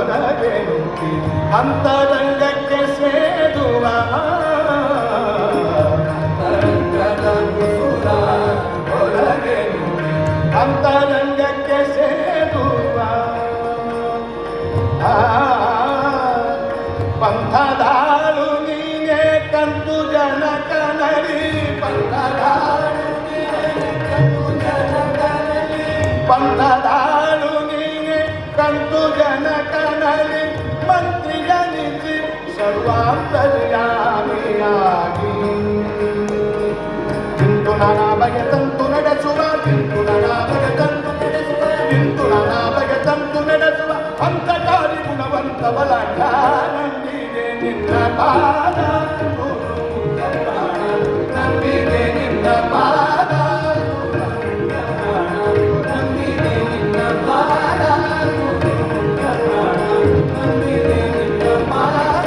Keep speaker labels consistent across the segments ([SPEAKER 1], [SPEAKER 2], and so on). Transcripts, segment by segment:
[SPEAKER 1] ಒಳಗೆ ನುಗ್ಗಿ ಅಂತರಂಗಕ್ಕೆ ಸೇದುವ ಒಳಗೆ ನುಗ್ಗಿ ಅಂತರಂಗಕ್ಕೆ ಸೇದುವ ಪಂಥದಾಳು ನೀನೆ ಕಂತು ಜನಕ ನರಿ ಪಂಥದಾಳು ನೀನೆ ಕಂತು ಜನಕ ನರಿ ಮಂತ್ರಿ ಜನಿಸಿ ಸರ್ವಾಂತರ್ಯಾಮಿಯಾಗಿ ಇಂತು ನಾನಾ ಬಗೆ ತಂತು ನಡೆಸುವ ಇಂತು ನಾನಾ ಬಗೆ ತಂತು ನಡೆಸುವ ಇಂತು ನಾನಾ ಬಗೆ ತಂತು ನಡೆಸುವ ಅಂತಕಾರಿ ಗುಣವಂತ ಬಲಕ ನಂಬಿದೆ ನಿನ್ನ ಪಾದ ನಂಬಿದೆ ನಿನ್ನ ಪಾದ ನಂಬಿದೆ ನಿನ್ನ ಪಾದ ನಂಬಿದೆ ನಿನ್ನ ಪಾದ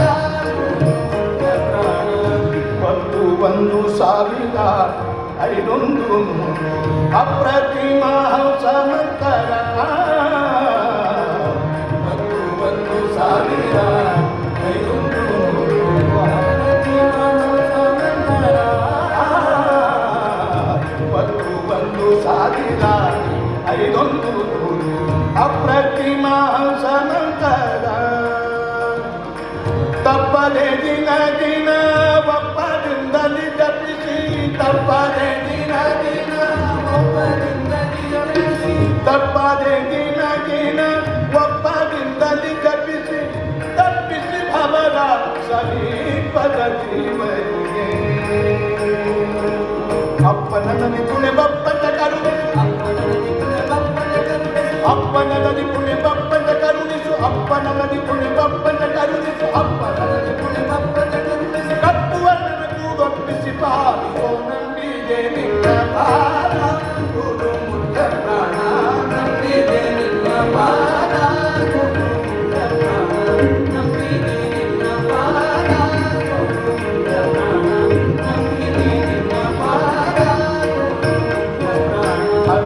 [SPEAKER 1] ಒಂದು ಸಾವಿರ ಐದೊಂದು ಅಪ್ರತಿಮ ಸಮಂತರ ಒಂದು ಸಾವಿರ ಐದೊಂದು ಒಂದು ಸಾವಿರ ಐದೊಂದು ಅಪ್ರತಿಮ ಸಮಂತರ ತಪ್ಪದೆ ದಿನ ದಿನ ಒಪ್ಪದಿಂದಲಿ ಜಪಿಸಿ ತಪ್ಪದೆ ದಿನ ದಿನ ಒಪ್ಪದಿಂದಲಿ ಜಪಿಸಿ ತಪ್ಪದೆ ದಿನ ದಿನ ಒಪ್ಪದಿಂದಲಿ ಜಪಿಸಿ ತಪ್ಪಿಸಿ ಭವದ ಸಮೀಪದ ಜೀವನಿಗೆ ಅಪ್ಪನಲ್ಲಿ ಪುಣೆ ಬಪ್ಪನ ಕರುಣೆ ಅಪ್ಪನಲ್ಲಿ ಪುಣೆ ಬಪ್ಪನ ಕರುಣಿಸು ಅಪ್ಪನಲ್ಲಿ ಪುಣೆ ಬಪ್ಪನ ಕರುಣಿಸು ಅಪ್ಪನಲ್ಲಿ ಪುಣೆ ಬಪ್ಪನ ಕರುಣಿಸು ಕಪ್ಪುವಣ್ಣನ ಕೂಗೊಪ್ಪಿಸಿ ಪಾಲಿಸೋ ನಂಬಿದೆ ನಿನ್ನ ಪಾದ ಗುರು ಮುಖ್ಯ ಪ್ರಾಣ ನಂಬಿದೆ ನಿನ್ನ ಪಾದ